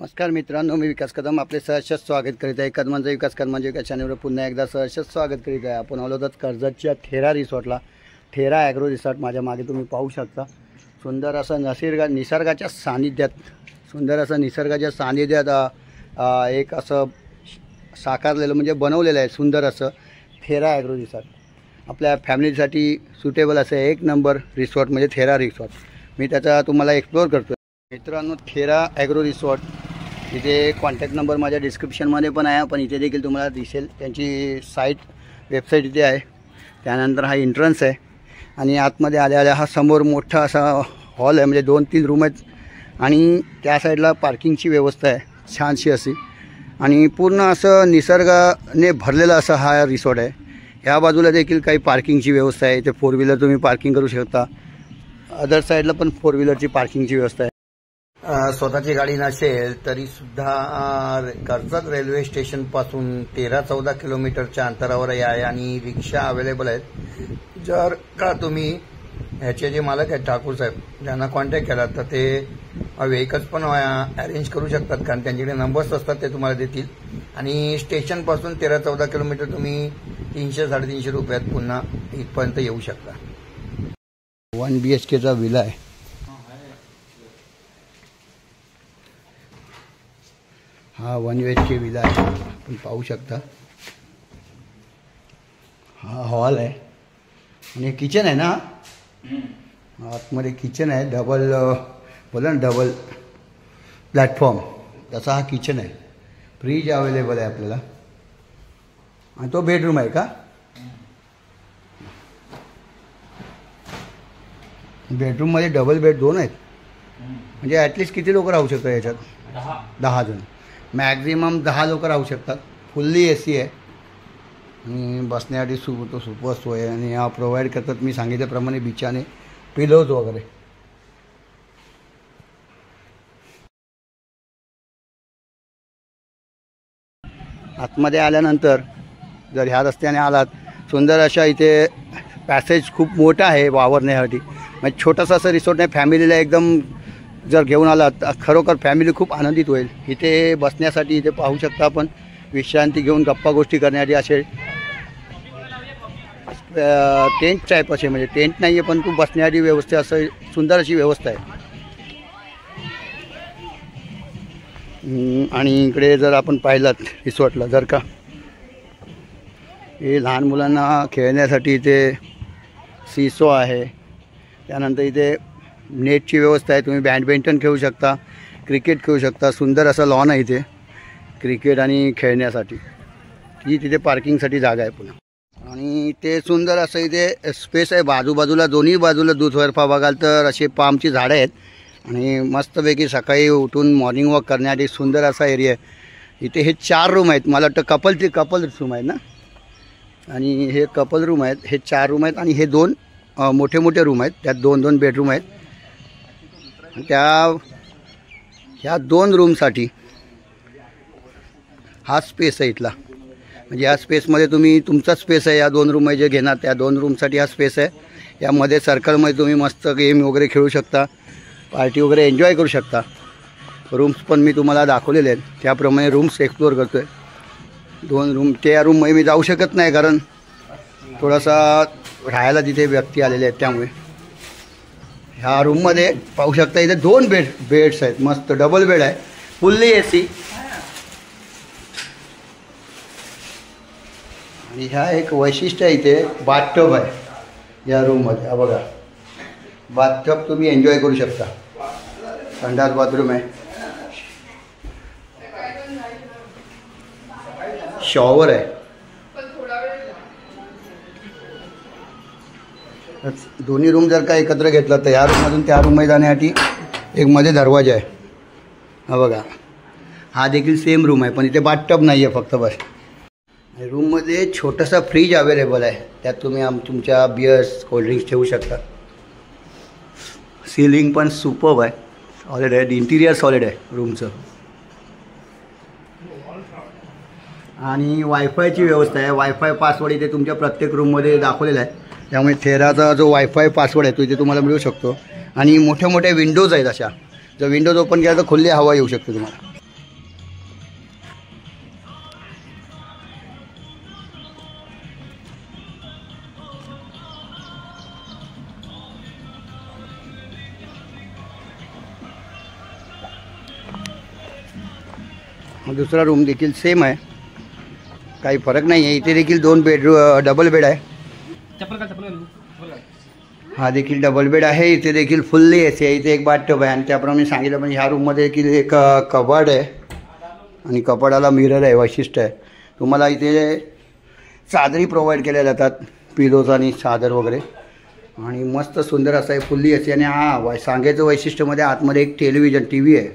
नमस्कार मित्रांनो, मी विकास कदम आपले सहर्ष स्वागत करीत आहे। कदमांचा विकास कदमांच्या विकास चॅनलवर पुन्हा एकदा सहर्ष स्वागत करीत आहे। आपण आलो तर कर्जतच्या थेरा रिसॉर्टला, थेरा ॲग्रो रिसॉर्ट। माझ्या मागे तुम्ही पाहू शकता सुंदर असं निसर्गाच्या सानिध्यात एक असं साकारलेलं म्हणजे बनवलेलं आहे सुंदर असं थेरा ॲग्रो रिसॉर्ट। आपल्या फॅमिलीसाठी सुटेबल असं एक नंबर रिसॉर्ट म्हणजे थेरा रिसॉर्ट। मी त्याचा तुम्हाला एक्सप्लोअर करतो मित्रांनो। थेरा ॲग्रो रिसॉर्ट इथे कॉन्टॅक्ट नंबर माझ्या डिस्क्रिप्शनमध्ये पण आहे, पण इथे देखील तुम्हाला दिसेल त्यांची वेबसाईट इथे आहे। त्यानंतर हा एंट्रन्स आहे आणि आतमध्ये आल्या हा समोर मोठा असा हॉल आहे, म्हणजे 2-3 रूम आहेत आणि त्या साईडला पार्किंगची व्यवस्था आहे छानशी अशी, आणि पूर्ण असं निसर्गाने भरलेला असा हा रिसॉर्ट आहे। ह्या बाजूला देखील काही पार्किंगची व्यवस्था आहे, इथे 4 व्हीलर तुम्ही पार्किंग करू शकता। अदर साईडला पण 4 व्हीलरची पार्किंगची व्यवस्था आहे। स्वतःची गाडी नसेल तरी सुद्धा कर्जत रेल्वे स्टेशनपासून 13-14 किलोमीटरच्या अंतरावर आहे आणि रिक्षा अवेलेबल आहेत। जर का तुम्ही ह्याचे जे मालक आहेत ठाकूर साहेब त्यांना कॉन्टॅक्ट केला तर ते व्हेकल्स पण अरेंज करू शकतात, कारण त्यांच्याकडे नंबर्स असतात ते तुम्हाला देतील। आणि स्टेशनपासून 13-14 किलोमीटर तुम्ही 300-350 रुपयात पुन्हा इथपर्यंत येऊ शकता। 1 BHKचा विला आहे। हा 1 BHK विला आहे, तुम्ही पाहू शकता। हा हॉल आहे आणि किचन आहे ना, आतमध्ये किचन आहे, डबल प्लॅटफॉर्म तसा हा किचन आहे। फ्रीज अवेलेबल आहे आपल्याला आणि तो बेडरूम आहे का? बेडरूममध्ये डबल बेड 2 आहेत, म्हणजे ॲटलिस्ट किती लोक राहू शकतात याच्यात? 10 जण मॅक्झिमम 10 लोक राहू शकतात। फुल्ली AC आहे आणि बसण्यासाठी सुपर सोय आहे आणि हा प्रोव्हाइड करतात मी सांगितल्याप्रमाणे बिछाने, पिलोज वगैरे। आतमध्ये आल्यानंतर जर ह्या रस्त्याने आलात, सुंदर अशा इथे पॅसेज खूप मोठा आहे वावरण्यासाठी, म्हणजे छोटासा असं रिसॉर्ट आहे। फॅमिलीला एकदम जर घेऊन आलात खरोखर फॅमिली खूप आनंदित होईल। इथे बसण्यासाठी इथे पाहू शकता आपण विश्रांती घेऊन गप्पा गोष्टी करण्यासाठी असे टेंट टाईप असे, म्हणजे टेंट नाही आहे पण तू बसण्यासाठी व्यवस्था असं सुंदर अशी व्यवस्था आहे। आणि इकडे जर आपण पाहिलात रिसॉर्टला, जर का हे लहान मुलांना खेळण्यासाठी इथे सीसो आहे, त्यानंतर इथे नेटची व्यवस्था आहे, तुम्ही बॅडमिंटन खेळू शकता, क्रिकेट खेळू शकता। सुंदर असा लॉन आहे इथे क्रिकेट आणि खेळण्यासाठी। ही तिथे पार्किंगसाठी जागा आहे पुन्हा, आणि ते सुंदर असं इथे स्पेस आहे। बाजूबाजूला दोन्ही बाजूला दुतर्फा बघाल तर असे पामची झाडं आहेत आणि मस्तपैकी सकाळी उठून मॉर्निंग वॉक करण्यासाठी सुंदर असा एरिया आहे। इथे हे 4 रूम आहेत, मला वाटतं कपल रूम आहेत ना, आणि हे कपल रूम आहेत, हे 4 रूम आहेत आणि हे 2 मोठे रूम आहेत, त्यात 2-2 बेडरूम आहेत। ह्या 2 रूमसाठी हा स्पेस आहे इथला, म्हणजे या स्पेसमध्ये तुम्ही तुमचा स्पेस आहे, या 2 रूम जे घेणार त्या 2 रूमसाठी हा स्पेस आहे। यामध्ये सर्कलमध्ये तुम्ही मस्त गेम वगैरे खेळू शकता, पार्टी वगैरे एन्जॉय करू शकता। रूम्स पण मी तुम्हाला दाखवलेले आहेत, त्याप्रमाणे रूम्स एक्सप्लोअर करतो आहे। 2 रूम, त्या रूममध्ये मी जाऊ शकत नाही कारण थोडासा राहायला तिथे व्यक्ती आलेले आहेत, त्यामुळे ह्या रूममध्ये पाहू शकता इथे 2 बेड्स आहेत, मस्त डबल बेड आहे, फुल्ली AC। आणि ह्या एक वैशिष्ट्य आहे, इथे बाथटब आहे या रूममध्ये। हा बघा, बाथटब तुम्ही एन्जॉय करू शकता, संडास बाथरूम आहे, शॉवर आहे। दोन्ही रूम जर का एकत्र घेतला तर या रूममधून त्या रूममध्ये जाण्यासाठी एक मध्ये दरवाजा आहे। हा बघा, हा देखील सेम रूम आहे पण इथे बाथटब नाही आहे फक्त बस। रूममध्ये छोटासा फ्रीज अवेलेबल आहे, त्यात तुम्ही तुमच्या बियर्स कोल्ड्रिंक्स ठेवू शकता। सीलिंग पण सुपर्ब आहे, सॉलिड आहे, इंटिरियर सॉलिड आहे रूमचं। आणि वायफायची व्यवस्था आहे, वायफाय पासवर्ड इथे तुमच्या प्रत्येक रूममध्ये दाखवलेला आहे, त्यामुळे थेराचा जो वायफाय पासवर्ड आहे तो इथे तुम्हाला मिळू शकतो। आणि मोठ्या विंडोज आहेत अशा, जर विंडोज ओपन केला तर खुली हवा येऊ शकते तुम्हाला। दुसरा रूम देखील सेम आहे, काही फरक नाही आहे. इथे देखील 2 बेडरूम डबल बेड आहे. हा देखील डबल बेड आहे. इथे देखील फुल्ली AC आहे. इथे एक बाथटब आहे आणि त्याप्रमाणे सांगितलं म्हणजे ह्या रूममध्ये देखील एक कपाट आहे आणि कपाटाला मिरर आहे. वैशिष्ट्य आहे तुम्हाला इथे चादरी प्रोव्हाइड केल्या जातात, पिलोज आणि चादर वगैरे, आणि मस्त सुंदर असं आहे फुल्ली AC. आणि सांगायचं वैशिष्ट्यमध्ये आतमध्ये एक टेलिव्हिजन TV आहे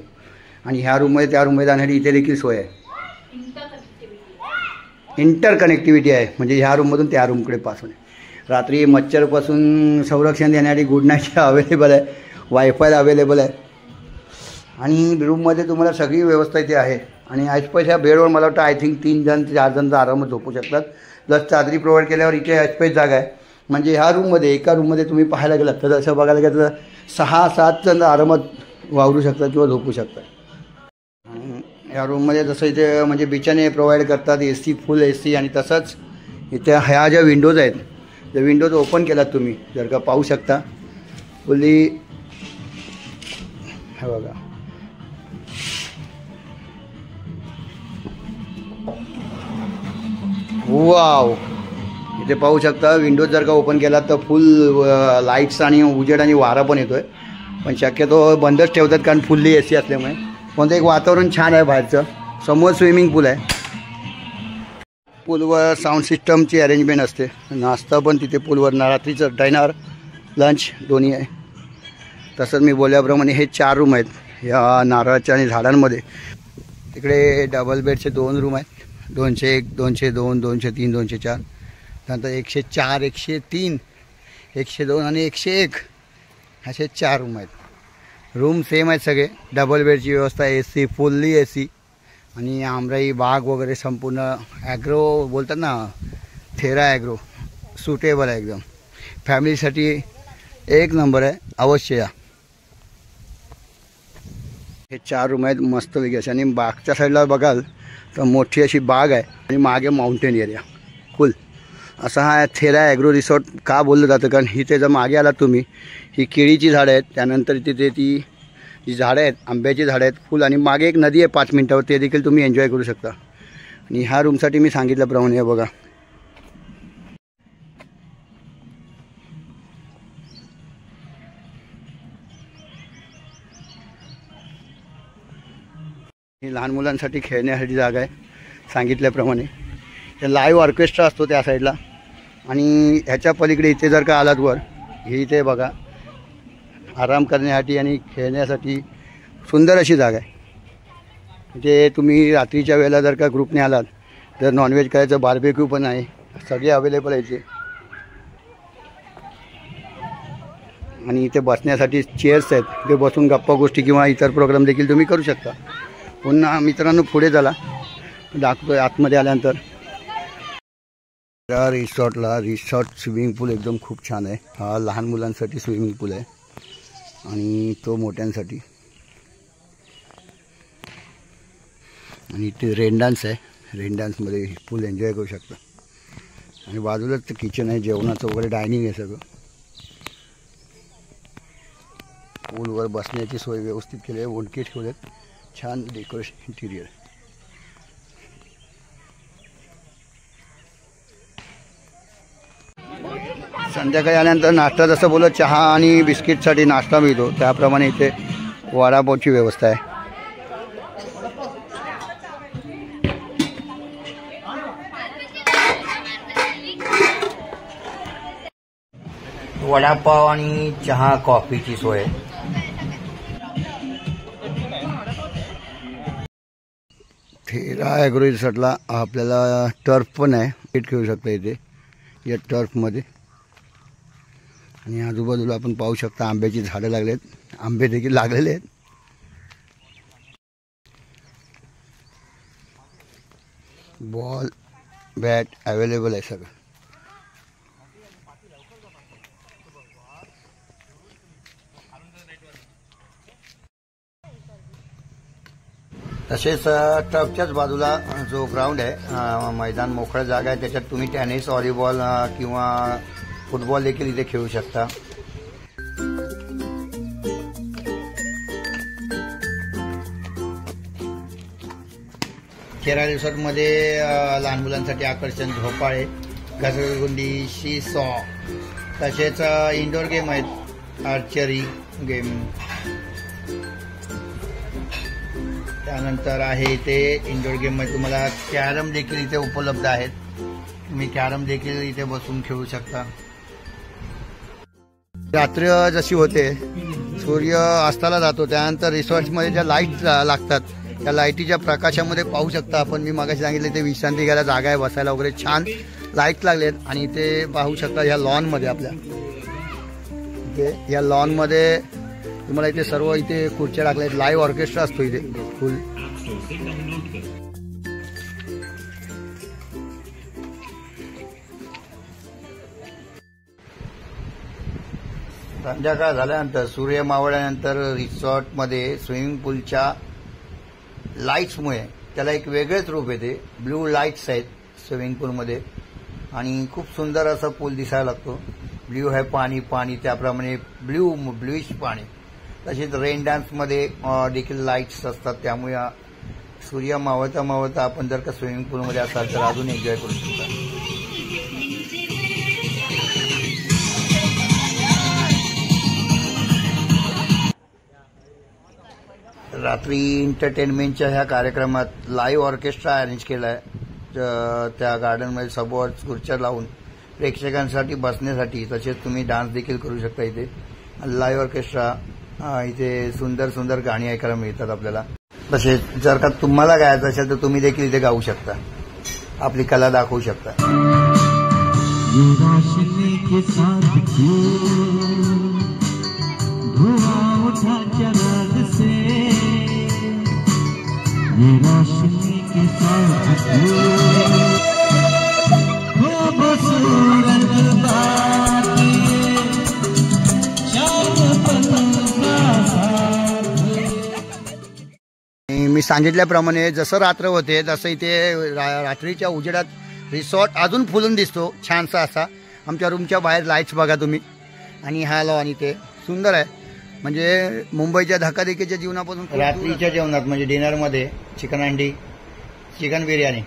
आणि ह्या रूममध्ये त्या रूममध्ये जाण्यासाठी इथे देखील सोय आहे. इंटर कनेक्टिव्हिटी आहे म्हणजे ह्या रूममधून त्या रूमकडे पासून आहे. रात्री मच्छरपासून संरक्षण देण्यासाठी गुड नाईट अवेलेबल आहे, वायफाय अवेलेबल आहे आणि रूममध्ये तुम्हाला सगळी व्यवस्था इथे आहे. आणि ऐसपैस ह्या बेडवर मला वाटतं आय थिंक 3 जण 4 जण आरामात झोपू शकतात. प्लस चादरी प्रोव्हाइड केल्यावर इथे ऐसपैस जागा आहे. म्हणजे ह्या रूममध्ये एका रूममध्ये तुम्ही पाहायला गेलात तर असं बघायला गेलं तर 6-7 जण आरामात वावरू शकतात किंवा झोपू शकतात. या रूममध्ये जसं इथे म्हणजे बिछाने प्रोव्हाइड करतात, AC फुल AC. आणि तसंच इथे ह्या ज्या विंडोज आहेत, त्या विंडोज ओपन केलात तुम्ही जर का पाहू शकता फुल्ली. हे बघा वाव, इथे पाहू शकता विंडोज जर का ओपन केला तर फुल लाईट्स आणि उजेड आणि वारा पण येतोय. पण शक्यतो बंदच ठेवतात कारण फुल्ली AC असल्यामुळे. पण एक वातावरण छान आहे बाहेरचं. समोर स्विमिंग पूल आहे. पूलवर साऊंड सिस्टमची अरेंजमेंट असते. नाश्ता पण तिथे पूलवर, रात्रीचं डिनर लंच दोन्ही आहे. तसंच मी बोलल्याप्रमाणे हे 4 रूम आहेत या नारळाच्या आणि झाडांमध्ये. तिकडे डबल बेडचे 2 रूम आहेत, 201, 202, 203, 204. त्यानंतर 104, 103, 102 आणि 101 असे 4 रूम आहेत. रूम सेम आहेत सगळे. डबल बेडची व्यवस्था, AC फुल्ली AC. आणि आमराई बाग वगैरे संपूर्ण ॲग्रो बोलतात ना, थेरा ॲग्रो सुटेबल आहे एकदम. फॅमिलीसाठी एक नंबर आहे, अवश्य या. हे 4 रूम आहेत मस्त वेगळे. आणि बागच्या साईडला बघाल तर मोठी अशी बाग आहे आणि मागे माउंटेन एरिया फुल असा हा थेरा ॲग्रो रिसॉर्ट का बोललं जातं. कारण इथे जर मागे आलात तुम्ही, ही केळीची झाडं आहेत, त्यानंतर तिथे ती जी झाडं आहेत आंब्याची झाडं आहेत फुल, आणि मागे एक नदी आहे 5 मिनटावर, ते देखील तुम्ही एन्जॉय करू शकता. आणि ह्या रूमसाठी मी सांगितल्याप्रमाणे बघा ही लहान मुलांसाठी खेळण्यासाठी जागा आहे सांगितल्याप्रमाणे. ते लाईव्ह ऑर्केस्ट्रा असतो त्या साईडला. आणि ह्याच्या पलीकडे इथे जर का आलात वर, ही इथे बघा आराम करण्यासाठी आणि खेळण्यासाठी सुंदर अशी जागा आहे. इथे तुम्ही रात्रीच्या वेळेला जर का ग्रुपने आलात तर नॉनव्हेज करायचं, बार्बेक्यू पण आहे, सगळे अवेलेबल आहे इथे. आणि इथे बसण्यासाठी चेअर्स आहेत, इथे बसून गप्पा गोष्टी किंवा इतर प्रोग्राम देखील तुम्ही करू शकता. पुन्हा मित्रांनो पुढे झाला दाखवतोय आतमध्ये आल्यानंतर. या रिसॉर्ट स्विमिंग पूल एकदम खूप छान आहे. हा लहान मुलांसाठी स्विमिंग पूल आहे आणि तो मोठ्यांसाठी. आणि इथे रेन डान्स आहे, रेन डान्समध्ये फुल एन्जॉय करू शकता. आणि बाजूलाच ते किचन आहे, जेवणाचं वगैरे डायनिंग आहे सगळं. पूलवर बसण्याची सोय व्यवस्थित केली आहे, ओंडके ठेवलेत, छान डेकोरेशन इंटिरियर. संध्याकाळी आल्यानंतर नाश्ता जसं बोलत चहा आणि बिस्किटसाठी नाश्ता मिळतो त्याप्रमाणे इथे वडापावची व्यवस्था आहे. वडापाव आणि चहा कॉफीची सोय. थेरा ॲग्रो रिसॉर्टला आपल्याला टर्फ पण आहे, सीट खेळू शकता इथे या टर्फमध्ये. आणि आजूबाजूला आपण पाहू शकता आंब्याची झाडं लागलेत, आंबे देखील लागलेले आहेत. बॉल बॅट अवेलेबल आहे सगळं. तसेच टर्फच्याच बाजूला जो ग्राउंड आहे, मैदान मोकळं जागा आहे, त्याच्यात तुम्ही टेनिस, व्हॉलीबॉल किंवा फुटबॉल देखील इथे खेळू शकता. थेरा रिसॉर्टमध्ये लहान मुलांसाठी आकर्षण झोपाळे, घसरगुंडी, शी सॉ, तसेच इंडोर गेम आहेत, आर्चरी गेम. त्यानंतर आहे इथे इंडोर गेममध्ये तुम्हाला कॅरम देखील इथे उपलब्ध आहेत. तुम्ही कॅरम देखील इथे बसून खेळू शकता. रात्र जशी होते, सूर्य अस्ताला जातो, त्यानंतर रिसॉर्टमध्ये ज्या लाईट लागतात त्या लाईटीच्या प्रकाशामध्ये पाहू शकता आपण. मी मागाशी सांगितले ते विश्रांती घ्यायला जागा आहे, बसायला वगैरे छान लाईट लागलेत. आणि इथे पाहू शकता ह्या लॉनमध्ये आपल्या इथे या लॉनमध्ये तुम्हाला इथे सर्व इथे खुर्च्या टाकल्या आहेत. लाईव्ह ऑर्केस्ट्रा असतो इथे फुल. संध्याकाळ झाल्यानंतर सूर्य मावळल्यानंतर रिसॉर्टमध्ये स्विमिंग पूलच्या लाईट्समुळे त्याला एक वेगळेच रूप येते. ब्लू लाईट्स आहेत स्विमिंग पूलमध्ये आणि खूप सुंदर असा पूल दिसायला लागतो. ब्ल्यू आहे पाणी, पाणी त्याप्रमाणे ब्ल्यूइश पाणी. तसेच रेन डान्समध्ये देखील लाईट्स असतात, त्यामुळे सूर्य मावळता मावळता आपण जर का स्विमिंग पूलमध्ये असाल तर अजून एन्जॉय करू शकता. रात्री एंटरटेनमेंटच्या ह्या कार्यक्रमात लाईव्ह ऑर्केस्ट्रा अरेंज केला आहे. त्या गार्डनमध्ये सबवॉर्च खुर्च्या लावून प्रेक्षकांसाठी बसण्यासाठी, तसेच तुम्ही डान्स देखील करू शकता इथे. लाईव्ह ऑर्केस्ट्रा इथे सुंदर सुंदर गाणी ऐकायला मिळतात आपल्याला. तसेच जर का तुम्हाला गायचं असेल तर तुम्ही देखील इथे गाऊ शकता, आपली कला दाखवू शकता. मी सांगितल्याप्रमाणे जसं रात्र होते तसं इथे रात्रीच्या उजेडात रिसॉर्ट अजून फुलून दिसतो छानसा असा. आमच्या रूमच्या बाहेर लाईट्स बघा तुम्ही. आणि हा लॉन इथे सुंदर आहे. म्हणजे मुंबईच्या धकाधकीच्या जीवनापासून रात्रीच्या जेवणात म्हणजे डिनरमध्ये चिकन अंडी, चिकन बिर्याणी,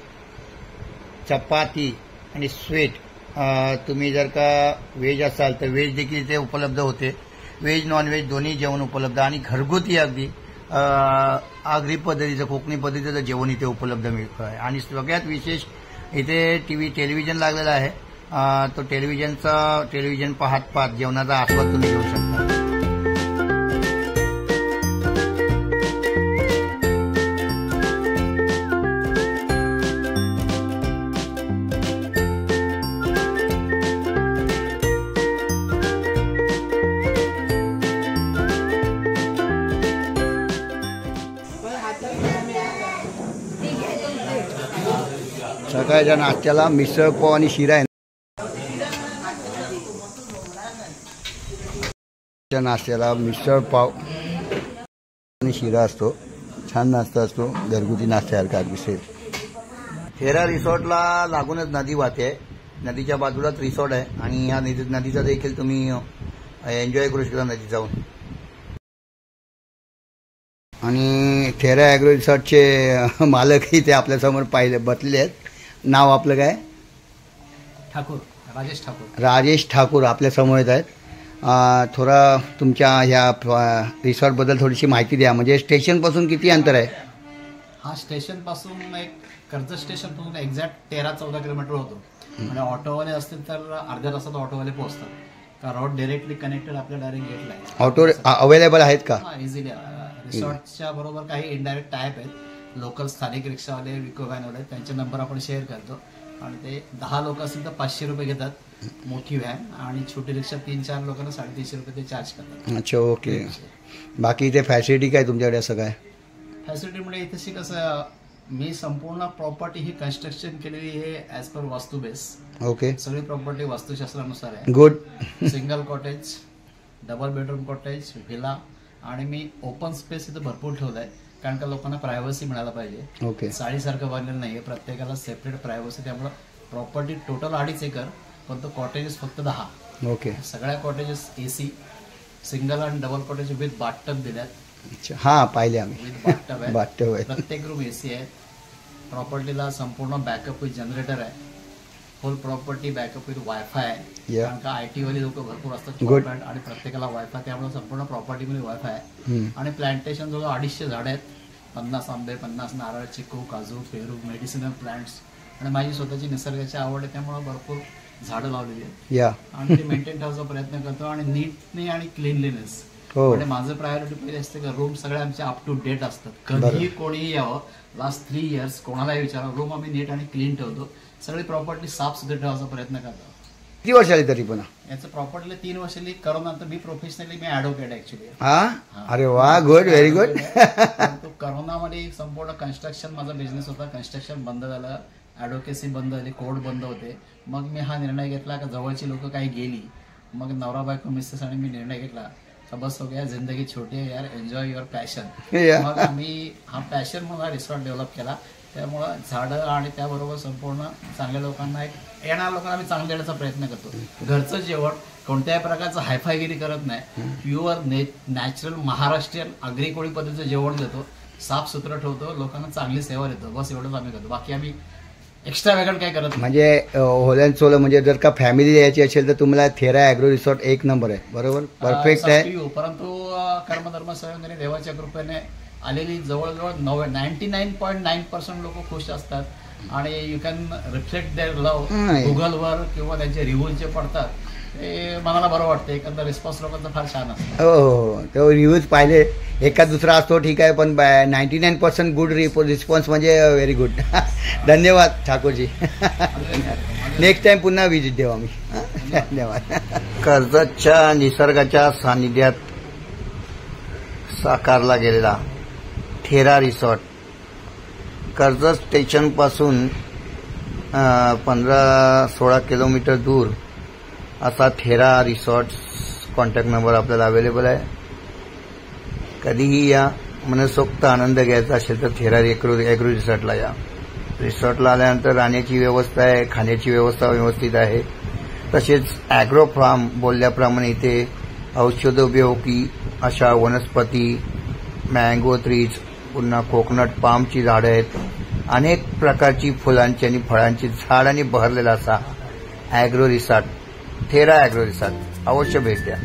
चपाती आणि स्वीट. तुम्ही जर का व्हेज असाल तर व्हेज देखील इथे उपलब्ध होते. व्हेज नॉनव्हेज दोन्ही जेवण उपलब्ध आणि घरगुती अगदी आगरी पद्धतीचं कोकणी पद्धतीचं जेवण इथे उपलब्ध मिळतं आहे. आणि सगळ्यात विशेष इथे टेलिव्हिजन लागलेला आहे. तो टेलिव्हिजन पाहत पाहत जेवणाचा आस्वाद तुम्ही घेऊ शकता. सकाळच्या नाश्त्याला मिसळ पाव आणि शिरा आहे. नाश्त्याला मिसळ पाव आणि शिरा असतो. छान नाश्ता असतो, घरगुती नाश्त्यासारखा अगदी. थेरा रिसॉर्टला लागूनच नदी वाहते. नदीच्या बाजूलाच रिसॉर्ट आहे आणि या नदीचा देखील तुम्ही एन्जॉय करू शकता नदी जाऊन. आणि थेरा ॲग्रो रिसॉर्टचे मालक इथे आपल्यासमोर पाहिले बसले आहेत. नाव आपलं काय? ठाकूर, राजेश ठाकूर. राजेश ठाकूर आपल्या समोर येत आहेत. थोडा तुमच्या ह्या रिसॉर्टबद्दल थोडीशी माहिती द्या. म्हणजे स्टेशनपासून किती अंतर आहे? हा स्टेशनपासून एक कर्जत स्टेशनपासून एक्झॅक्ट 13-14 किलोमीटर होतो. म्हणजे ऑटोवाले असतील तर अर्ध्या तासात ऑटोवाले पोहोचतात. का रोड डायरेक्टली कनेक्टेड आपल्या डायरेक्ट गेटला आहे. ऑटो अवेलेबल आहेत का? इझिली. रिसॉर्टच्या बरोबर काही इनडायरेक्ट टाईप आहेत. लोकल स्थानिक रिक्षावाले, विको व्हॅनवाले, त्यांचे नंबर आपण शेअर करतो. आणि ते 10 लोक असतील तर 500 रुपये घेतात मोठी व्हॅन. आणि छोटी रिक्षा 3-4 लोकांना 350 रुपये ते चार्ज करतात. अच्छा, ओके. बाकी इथे फॅसिलिटी काय तुमच्याकडे? असं काय फॅसिलिटी म्हणजे इथे कसं, मी संपूर्ण प्रॉपर्टी ही कन्स्ट्रक्शन केलेली आहे ॲज पर वास्तू बेस. ओके. सगळी प्रॉपर्टी वास्तुशास्त्रानुसार आहे. Good. Single cottage, double bedroom cottage, villa. आणि मी ओपन स्पेस इथं भरपूर ठेवलं आहे, कारण का लोकांना प्रायव्हसी मिळायला पाहिजे. ओके. साडीसारखं बनलेलं नाही आहे, प्रत्येकाला सेपरेट प्रायव्हसी. त्यामुळं प्रॉपर्टी टोटल 2.5 एकर, पण तो कॉटेजेस फक्त 10. ओके. सगळ्या कॉटेजेस AC, सिंगल आणि डबल कॉटेज विथ बाथटब दिल्यात. हां, पाहिले आम्ही. विथ बाथटब आहे. बाथटब आहे. प्रत्येक रूम AC आहे. प्रॉपर्टीला संपूर्ण बॅकअप विथ जनरेटर आहे, whole property backup with wifi आहे. Yeah. कारण का IT वाली लोक भरपूर असतात Good. आणि प्रत्येकाला वायफाय, त्यामुळे संपूर्ण प्रॉपर्टीमध्ये वायफाय आहे. हम्म. आणि प्लांटेशन जवळ 250 झाडं आहेत, 50 आंबे, 50 नारळ, चिकू, काजू, पेरू, मेडिसिनल प्लांट्स. आणि माझी स्वतःची निसर्गाची आवड आहे, त्यामुळे भरपूर झाडं लावलेली आहेत या आणि ते मेंटेन ठेवायचा प्रयत्न करतो. आणि नीटने आणि क्लीनलीनेस हो म्हणजे माझं प्रायोरिटी पहिले असते का रूम सगळे आमचे अप टू डेट असतात. कधीही कोणीही यावं, लास्ट 3 इयर्स कोणालाही विचारा, रूम आम्ही नीट आणि क्लीन ठेवतो. सगळी प्रॉपर्टी साफ सुद्धा ठेवायचा प्रयत्न करतो. किती वर्ष आली तरी पण? याचं प्रॉपर्टीला 3 वर्षांनी करोना नंतर मी प्रोफेशनली मी ॲडव्होकेट ऍक्च्युली. हा अरे वा, गुड, व्हेरी गुड. तो करोनामध्ये संपूर्ण कन्स्ट्रक्शन माझा बिझनेस होता, कन्स्ट्रक्शन बंद झालं, ॲडव्होकेसी बंद झाली, कोर्ट बंद होते. मग मी हा निर्णय घेतला का जवळची लोक काही गेली, मग नवरा बायको मिसेस आणि मी निर्णय घेतला का बस हो गया, जिंदगी छोटी आहे यार, एन्जॉय युअर पॅशन. मग आम्ही हा पॅशन म्हणून हा रिसॉर्ट डेव्हलप केला. त्यामुळं झाडं आणि त्याबरोबर संपूर्ण चांगल्या लोकांना, एक येणाऱ्या लोकांना आम्ही चांगलं देण्याचा प्रयत्न करतो. घरचं जेवण कोणत्याही प्रकारचं हायफायगिरी करत नाही, प्युअर नॅचरल महाराष्ट्रीयन आगरी कोळी पद्धतीचं जेवण देतो, साफ सुथरं ठेवतो, लोकांना चांगली सेवा देतो. बस एवढंच आम्ही करतो, बाकी आम्ही एक्स्ट्रा वेगळं काय करत नाही. म्हणजे होल अँड सोल म्हणजे जर का फॅमिली यायची असेल तर तुम्हाला थेरा ॲग्रो रिसॉर्ट एक नंबर आहे, बरोबर, परफेक्ट आहे. परंतु कर्मधर्म संयोगाने देवाच्या कृपेने आलेली जवळजवळ 99.9% लोक खुश असतात. आणि you can reflect their love गुगलवर किंवा त्यांचे रिव्ह्यूज जे पडतात ते मनाला बरं वाटतं. एकंदर रिस्पॉन्स लोकांचा फार छान असतो. हो हो, तो रिव्ह्यूज पाहिले, एका दुसरा असतो ठीक आहे, पण 99% गुड रिस्पॉन्स म्हणजे व्हेरी गुड. धन्यवाद ठाकूरजी. नेक्स्ट टाइम पुन्हा व्हिजिट देऊ आम्ही. धन्यवाद. कर्जतच्या निसर्गाच्या सानिध्यात साकारला गेलेला थेरा रिसॉर्ट, कर्जत स्टेशनपासून 15-16 किलोमीटर दूर असा थेरा रिसॉर्ट. कॉन्टॅक्ट नंबर आपल्याला अवेलेबल आहे. कधीही या, मनसोक्त आनंद घ्यायचा असेल तर थेरा ॲग्रो रिसॉर्टला या. रिसॉर्टला आल्यानंतर राहण्याची व्यवस्था आहे, खाण्याची व्यवस्था व्यवस्थित आहे. तसेच ॲग्रो फार्म बोलल्याप्रमाणे इथे औषधोपयोगी अशा वनस्पती, मँगो ट्रीज, पुन्हा कोकोनट पामची झाडं आहेत, अनेक प्रकारची फुलांची आणि फळांची झाडांनी बहरलेला असा ॲग्रो रिसॉर्ट, थेरा ॲग्रो रिसॉर्ट. अवश्य भेट द्या.